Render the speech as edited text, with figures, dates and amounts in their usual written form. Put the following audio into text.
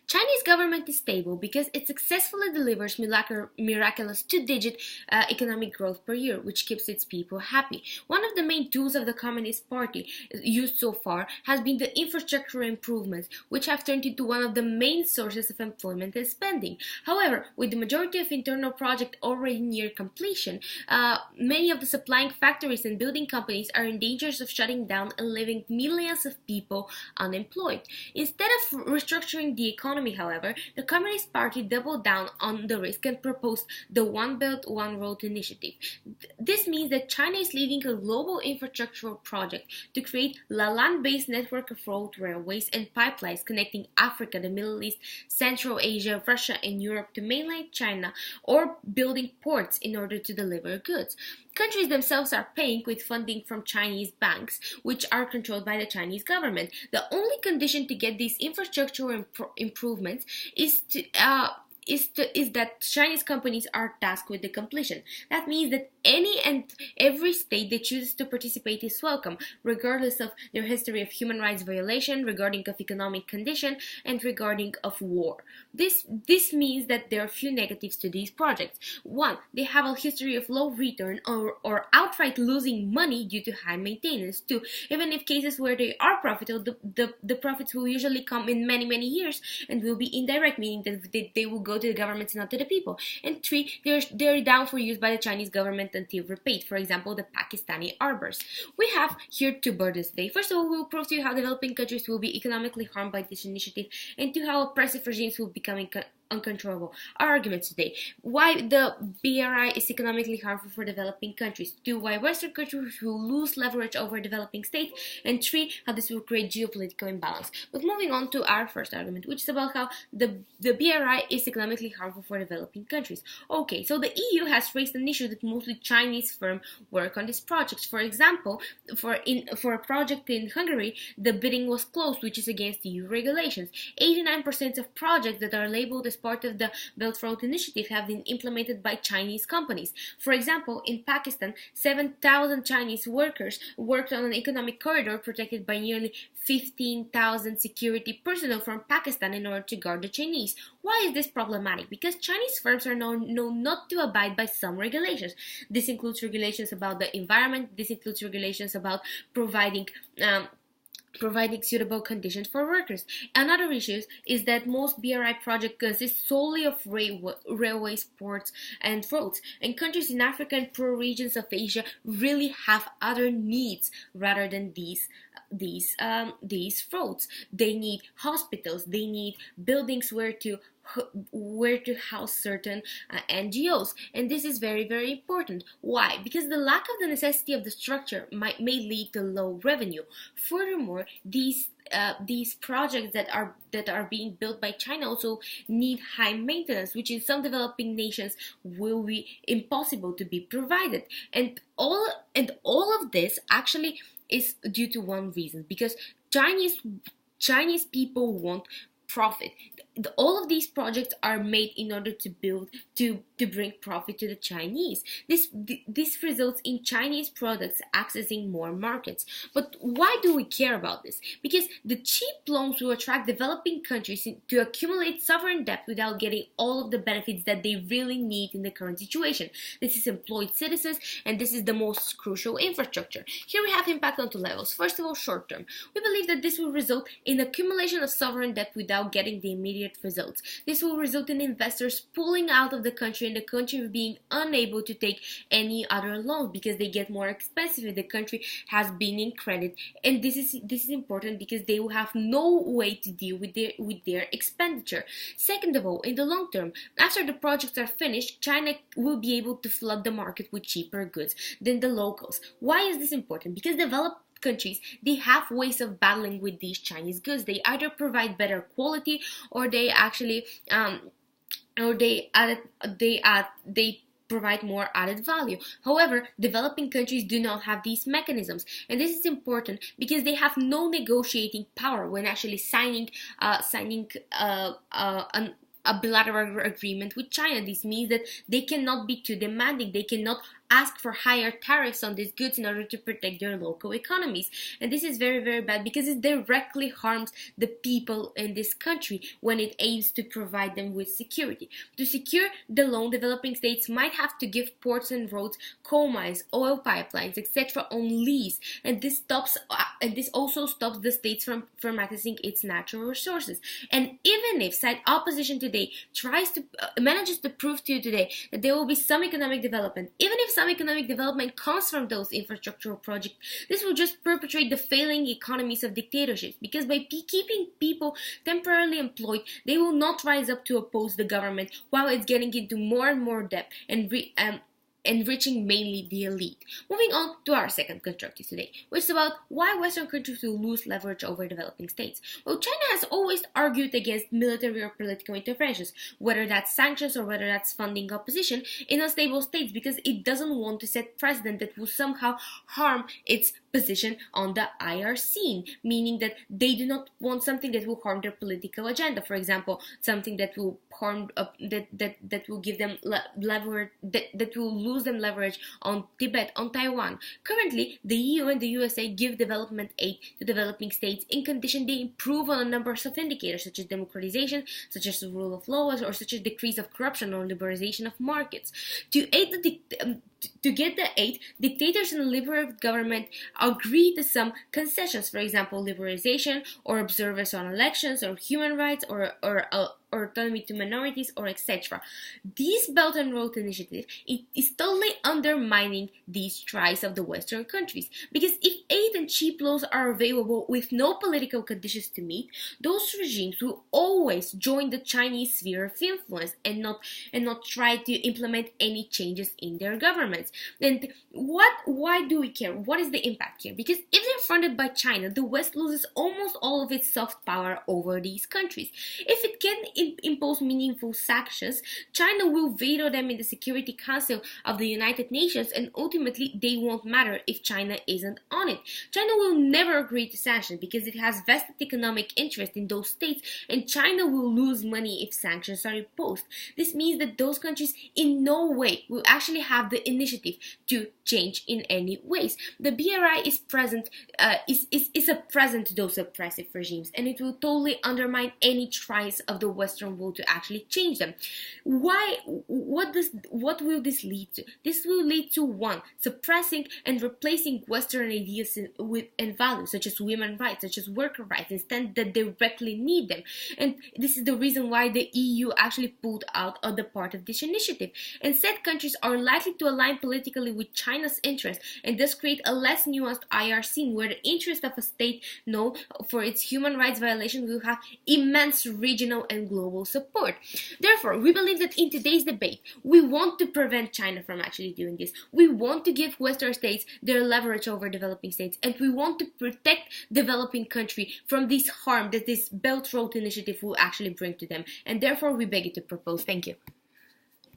Chinese government is stable because it successfully delivers miraculous two-digit economic growth per year, which keeps its people happy. One of the main tools of the Communist Party used so far has been the infrastructure improvements, which have turned into one of the main sources of employment and spending. However, with the majority of internal projects already near completion, many of the supplying factories and building companies are in danger of shutting down and leaving millions of people unemployed. Instead of restructuring the economy, however, the Communist Party doubled down on the risk and proposed the One Belt, One Road initiative. This means that China is leading a global infrastructural project to create a land-based network of road, railways, and pipelines connecting Africa, the Middle East, Central Asia, Russia, and Europe to mainland China, or building ports in order to deliver goods. Countries themselves are paying with funding from Chinese banks, which are controlled by the Chinese government. The only condition to get these infrastructural improvements is that Chinese companies are tasked with the completion. That means that any and every state that chooses to participate is welcome, regardless of their history of human rights violation, regarding of economic condition, and regarding of war. This means that there are few negatives to these projects. One, they have a history of low return or outright losing money due to high maintenance. Two, even if cases where they are profitable, the profits will usually come in many years and will be indirect, meaning that they will go to the governments and not to the people. And three, they're down for use by the Chinese government until repaid. For example, the Pakistani arbors. We have here two burdens today. First of all, we will prove to you how developing countries will be economically harmed by this initiative, and to how oppressive regimes will become uncontrollable. Our arguments today: why the BRI is economically harmful for developing countries; two, why Western countries will lose leverage over developing states; and three, how this will create geopolitical imbalance. But moving on to our first argument, which is about how the BRI is economically harmful for developing countries. Okay, so the EU has raised an issue that mostly Chinese firms work on these projects. For example, for a project in Hungary, the bidding was closed, which is against EU regulations. 89% of projects that are labeled as part of the Belt Road Initiative have been implemented by Chinese companies. For example, in Pakistan, 7,000 Chinese workers worked on an economic corridor protected by nearly 15,000 security personnel from Pakistan in order to guard the Chinese. Why is this problematic? Because Chinese firms are known not to abide by some regulations. This includes regulations about the environment. This includes regulations about providing suitable conditions for workers. Another issue is that most BRI projects consist solely of railways, ports, and roads, and countries in Africa and poor regions of Asia really have other needs rather than these roads. They need hospitals, they need buildings where to house certain NGOs, and this is very important. Why? Because the lack of the necessity of the structure may lead to low revenue. Furthermore, these projects that are being built by China also need high maintenance, which in some developing nations will be impossible to be provided. And all of this actually is due to one reason: because Chinese people want profit. All of these projects are made in order to bring profit to the Chinese. This results in Chinese products accessing more markets. But why do we care about this? Because the cheap loans will attract developing countries to accumulate sovereign debt without getting all of the benefits that they really need in the current situation. This is employed citizens, and this is the most crucial infrastructure. Here we have impact on two levels. First of all, short term. We believe that this will result in accumulation of sovereign debt without getting the immediate results. This will result in investors pulling out of the country and the country being unable to take any other loans because they get more expensive if the country has been in credit. And this is important because they will have no way to deal with their expenditure. Second of all, in the long term, after the projects are finished, China will be able to flood the market with cheaper goods than the locals. Why is this important? Because developed countries, they have ways of battling with these Chinese goods. They either provide better quality, or they actually they provide more added value. However, developing countries do not have these mechanisms, and this is important because they have no negotiating power when actually signing a bilateral agreement with China. This means that they cannot be too demanding. They cannot ask for higher tariffs on these goods in order to protect their local economies. And this is very, very bad because it directly harms the people in this country when it aims to provide them with security. To secure the loan, developing states might have to give ports and roads, coal mines, oil pipelines, etc. on lease, and this also stops the states from accessing its natural resources. And even if side opposition today manages to prove to you today that there will be some economic development, even if some economic development comes from those infrastructural projects, this will just perpetuate the failing economies of dictatorships, because by keeping people temporarily employed, they will not rise up to oppose the government while it's getting into more and more debt and enriching mainly the elite. Moving on to our second constructive today, which is about why Western countries will lose leverage over developing states. Well, China has always argued against military or political interventions, whether that's sanctions or whether that's funding opposition in unstable states, because it doesn't want to set precedent that will somehow harm its position on the IR scene, meaning that they do not want something that will harm their political agenda. For example, something that will harm that will give them leverage, that will lose them leverage on Tibet, on Taiwan. Currently, the EU and the USA give development aid to developing states in condition they improve on a number of indicators, such as democratization, such as the rule of law, or such as decrease of corruption or liberalization of markets. To get the aid, dictators and the liberal government agree to some concessions, for example, liberalization or observance on elections or human rights or autonomy to minorities or etc. This Belt and Road Initiative is totally undermining these tries of the Western countries, because if aid and cheap loans are available with no political conditions to meet, those regimes will always join the Chinese sphere of influence and not try to implement any changes in their governments. And why do we care? What is the impact here? Because if they're funded by China, the West loses almost all of its soft power over these countries. If it can impose meaningful sanctions, China will veto them in the Security Council of the United Nations, and ultimately they won't matter if China isn't on it. China will never agree to sanctions because it has vested economic interest in those states, and China will lose money if sanctions are imposed. This means that those countries in no way will actually have the initiative to change in any ways. The BRI is a present to those oppressive regimes, and it will totally undermine any tries of the Western world to actually change them. Why? What will this lead to? This will lead to one, suppressing and replacing Western ideas and values such as women's rights, such as worker rights, instead that directly need them. And this is the reason why the EU actually pulled out of the part of this initiative. And said countries are likely to align politically with China's interests and thus create a less nuanced IR scene where the interest of a state known for its human rights violation will have immense regional and global support. Therefore, we believe that in today's debate, we want to prevent China from actually doing this. We want to give Western states their leverage over developing states, and we want to protect developing countries from this harm that this Belt Road Initiative will actually bring to them. And therefore, we beg you to propose. Thank you.